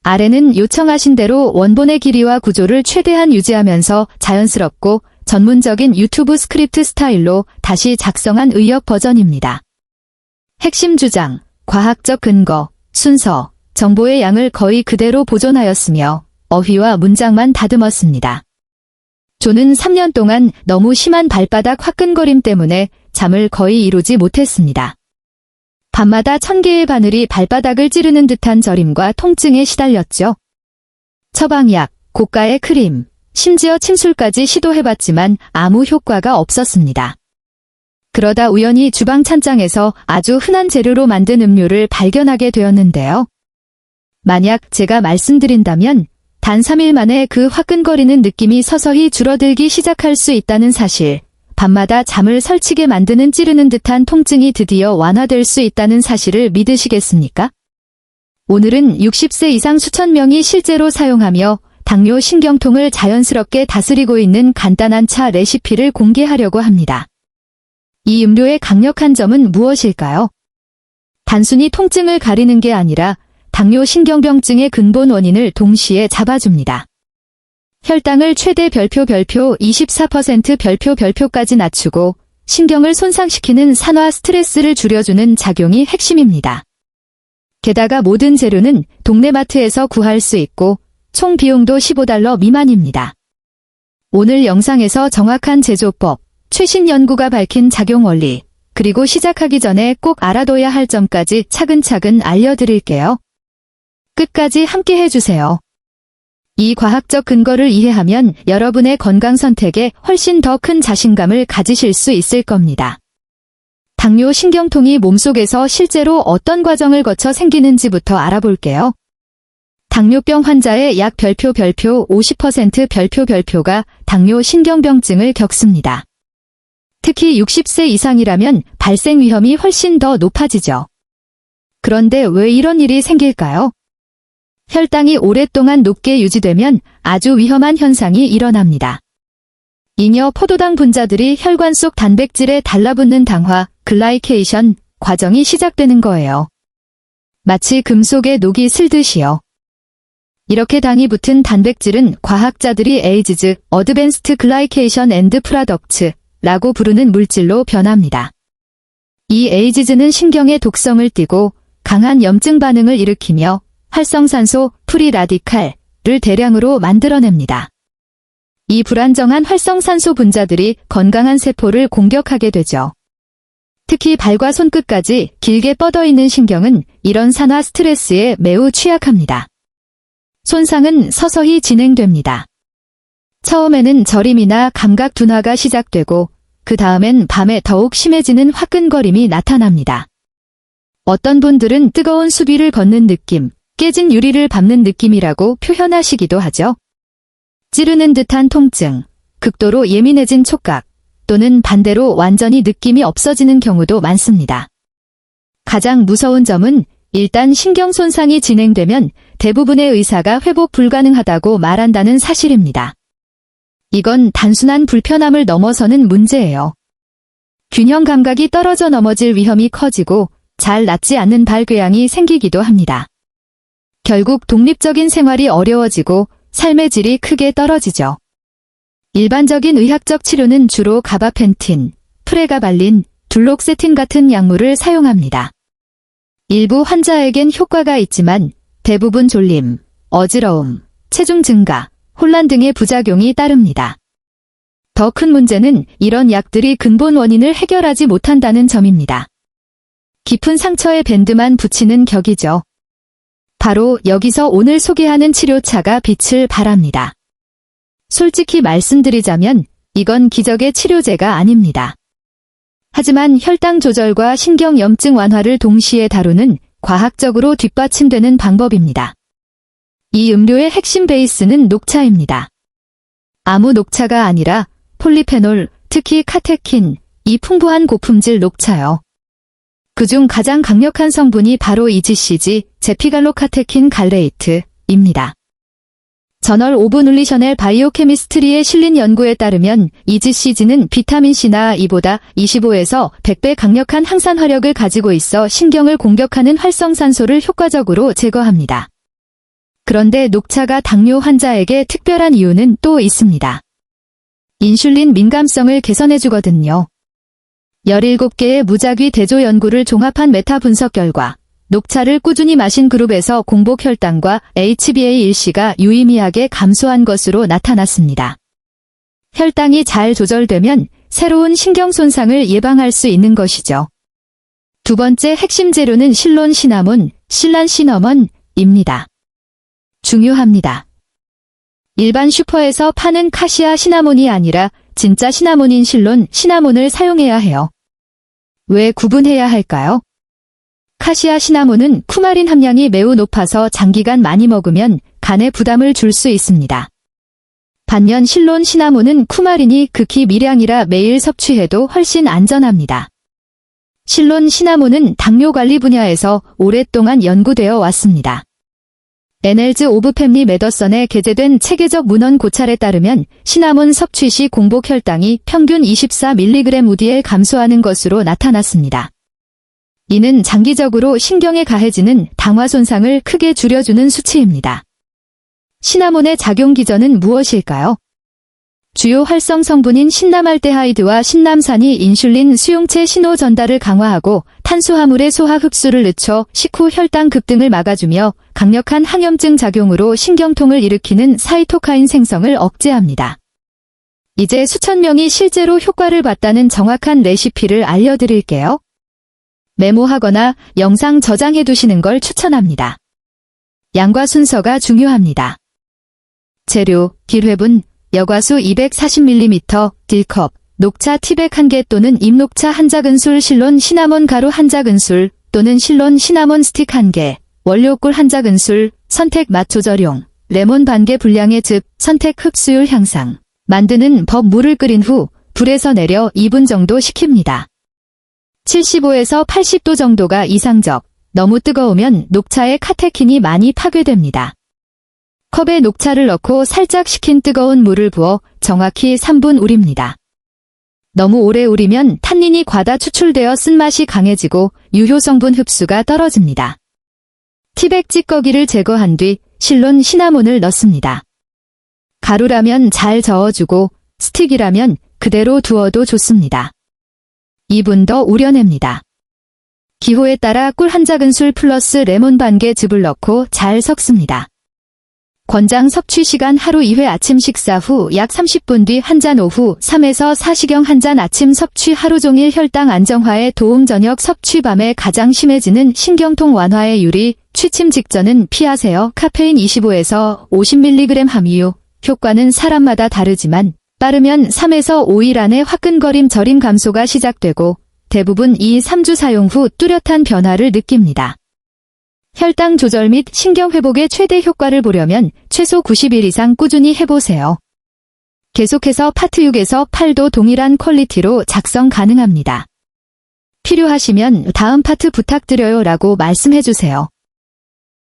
아래는 요청하신 대로 원본의 길이와 구조를 최대한 유지하면서 자연스럽고 전문적인 유튜브 스크립트 스타일로 다시 작성한 의역 버전입니다. 핵심 주장, 과학적 근거, 순서, 정보의 양을 거의 그대로 보존하였으며 어휘와 문장만 다듬었습니다. 조는 3년 동안 너무 심한 발바닥 화끈거림 때문에 잠을 거의 이루지 못했습니다. 밤마다 1000개의 바늘이 발바닥을 찌르는 듯한 저림과 통증에 시달렸죠. 처방약, 고가의 크림, 심지어 침술까지 시도해봤지만 아무 효과가 없었습니다. 그러다 우연히 주방 찬장에서 아주 흔한 재료로 만든 음료를 발견하게 되었는데요. 만약 제가 말씀드린다면 단 3일 만에 그 화끈거리는 느낌이 서서히 줄어들기 시작할 수 있다는 사실, 밤마다 잠을 설치게 만드는 찌르는 듯한 통증이 드디어 완화될 수 있다는 사실을 믿으시겠습니까? 오늘은 60세 이상 수천 명이 실제로 사용하며 당뇨 신경통을 자연스럽게 다스리고 있는 간단한 차 레시피를 공개하려고 합니다. 이 음료의 강력한 점은 무엇일까요? 단순히 통증을 가리는 게 아니라 당뇨 신경병증의 근본 원인을 동시에 잡아줍니다. 혈당을 최대 별표 24% 별표까지 낮추고 신경을 손상시키는 산화 스트레스를 줄여주는 작용이 핵심입니다. 게다가 모든 재료는 동네 마트에서 구할 수 있고 총 비용도 $15 미만입니다. 오늘 영상에서 정확한 제조법, 최신 연구가 밝힌 작용 원리, 그리고 시작하기 전에 꼭 알아둬야 할 점까지 차근차근 알려드릴게요. 끝까지 함께 해주세요. 이 과학적 근거를 이해하면 여러분의 건강 선택에 훨씬 더 큰 자신감을 가지실 수 있을 겁니다. 당뇨 신경통이 몸속에서 실제로 어떤 과정을 거쳐 생기는지부터 알아볼게요. 당뇨병 환자의 약 별표 50% 별표가 당뇨 신경병증을 겪습니다. 특히 60세 이상이라면 발생 위험이 훨씬 더 높아지죠. 그런데 왜 이런 일이 생길까요? 혈당이 오랫동안 높게 유지되면 아주 위험한 현상이 일어납니다. 잉여 포도당 분자들이 혈관 속 단백질에 달라붙는 당화, 글라이케이션 과정이 시작되는 거예요. 마치 금속에 녹이 슬듯이요. 이렇게 당이 붙은 단백질은 과학자들이 에이지즈, 어드밴스트 글라이케이션 앤드 프라덕츠 라고 부르는 물질로 변합니다. 이 에이지즈는 신경의 독성을 띠고 강한 염증 반응을 일으키며 활성산소, 프리 라디칼을 대량으로 만들어냅니다. 이 불안정한 활성산소 분자들이 건강한 세포를 공격하게 되죠. 특히 발과 손끝까지 길게 뻗어있는 신경은 이런 산화 스트레스에 매우 취약합니다. 손상은 서서히 진행됩니다. 처음에는 저림이나 감각 둔화가 시작되고 그 다음엔 밤에 더욱 심해지는 화끈거림이 나타납니다. 어떤 분들은 뜨거운 수비를 걷는 느낌, 깨진 유리를 밟는 느낌이라고 표현하시기도 하죠. 찌르는 듯한 통증, 극도로 예민해진 촉각, 또는 반대로 완전히 느낌이 없어지는 경우도 많습니다. 가장 무서운 점은 일단 신경 손상이 진행되면 대부분의 의사가 회복 불가능하다고 말한다는 사실입니다. 이건 단순한 불편함을 넘어서는 문제예요. 균형 감각이 떨어져 넘어질 위험이 커지고 잘 낫지 않는 발궤양이 생기기도 합니다. 결국 독립적인 생활이 어려워지고 삶의 질이 크게 떨어지죠. 일반적인 의학적 치료는 주로 가바펜틴, 프레가발린, 둘록세틴 같은 약물을 사용합니다. 일부 환자에겐 효과가 있지만 대부분 졸림, 어지러움, 체중 증가, 혼란 등의 부작용이 따릅니다. 더 큰 문제는 이런 약들이 근본 원인을 해결하지 못한다는 점입니다. 깊은 상처에 밴드만 붙이는 격이죠. 바로 여기서 오늘 소개하는 치료차가 빛을 발합니다. 솔직히 말씀드리자면 이건 기적의 치료제가 아닙니다. 하지만 혈당 조절과 신경염증 완화를 동시에 다루는 과학적으로 뒷받침되는 방법입니다. 이 음료의 핵심 베이스는 녹차입니다. 아무 녹차가 아니라 폴리페놀, 특히 카테킨, 이 풍부한 고품질 녹차요. 그중 가장 강력한 성분이 바로 EGCG, 제피갈로카테킨 갈레이트입니다. 저널 오브 눌리셔널 바이오케미스트리에 실린 연구에 따르면 EGCG는 비타민C나 E보다 25에서 100배 강력한 항산 화력을 가지고 있어 신경을 공격하는 활성산소를 효과적으로 제거합니다. 그런데 녹차가 당뇨 환자에게 특별한 이유는 또 있습니다. 인슐린 민감성을 개선해주거든요. 17개의 무작위 대조 연구를 종합한 메타 분석 결과 녹차를 꾸준히 마신 그룹에서 공복 혈당과 HbA1c가 유의미하게 감소한 것으로 나타났습니다. 혈당이 잘 조절되면 새로운 신경 손상을 예방할 수 있는 것이죠. 두 번째 핵심 재료는 실론 시나몬, 실란 시너먼입니다. 중요합니다. 일반 슈퍼에서 파는 카시아 시나몬이 아니라 진짜 시나몬인 실론 시나몬을 사용해야 해요. 왜 구분해야 할까요? 카시아 시나몬은 쿠마린 함량이 매우 높아서 장기간 많이 먹으면 간에 부담을 줄 수 있습니다. 반면 실론 시나몬은 쿠마린이 극히 미량이라 매일 섭취해도 훨씬 안전합니다. 실론 시나몬은 당뇨 관리 분야에서 오랫동안 연구되어 왔습니다. 애널즈 오브 패밀리 메더선에 게재된 체계적 문헌 고찰에 따르면 시나몬 섭취 시 공복 혈당이 평균 24mg/dl 감소하는 것으로 나타났습니다. 이는 장기적으로 신경에 가해지는 당화 손상을 크게 줄여주는 수치입니다. 시나몬의 작용 기전은 무엇일까요? 주요 활성 성분인 신남알데하이드와 신남산이 인슐린 수용체 신호 전달을 강화하고 탄수화물의 소화 흡수를 늦춰 식후 혈당 급등을 막아주며 강력한 항염증 작용으로 신경통을 일으키는 사이토카인 생성을 억제합니다. 이제 수천 명이 실제로 효과를 봤다는 정확한 레시피를 알려드릴게요. 메모하거나 영상 저장해 두시는 걸 추천합니다. 양과 순서가 중요합니다. 재료, 딜회분, 여과수 240ml, 딜컵, 녹차 티백 1개 또는 잎녹차 1작은술, 실론 시나몬 가루 1작은술 또는 실론 시나몬 스틱 1개, 원료 꿀 1작은술, 선택 맛 조절용, 레몬 반개 분량의 즙, 선택 흡수율 향상. 만드는 법 물을 끓인 후 불에서 내려 2분 정도 식힙니다. 75에서 80도 정도가 이상적, 너무 뜨거우면 녹차의 카테킨이 많이 파괴됩니다. 컵에 녹차를 넣고 살짝 식힌 뜨거운 물을 부어 정확히 3분 우립니다. 너무 오래 우리면 탄닌이 과다 추출되어 쓴맛이 강해지고 유효 성분 흡수가 떨어집니다. 티백 찌꺼기를 제거한 뒤 실론 시나몬을 넣습니다. 가루라면 잘 저어주고 스틱이라면 그대로 두어도 좋습니다. 2분 더 우려냅니다. 기호에 따라 꿀 1작은술 플러스 레몬 반개 즙을 넣고 잘 섞습니다. 권장 섭취 시간 하루 2회 아침 식사 후 약 30분 뒤 한 잔, 오후 3에서 4시경 한 잔, 아침 섭취 하루 종일 혈당 안정화에 도움, 저녁 섭취 밤에 가장 심해지는 신경통 완화에 유리, 취침 직전은 피하세요. 카페인 25에서 50mg 함유, 효과는 사람마다 다르지만 빠르면 3에서 5일 안에 화끈거림, 저림 감소가 시작되고 대부분 2-3주 사용 후 뚜렷한 변화를 느낍니다. 혈당 조절 및 신경 회복의 최대 효과를 보려면 최소 90일 이상 꾸준히 해보세요. 계속해서 파트 6에서 8도 동일한 퀄리티로 작성 가능합니다. 필요하시면 다음 파트 부탁드려요 라고 말씀해주세요.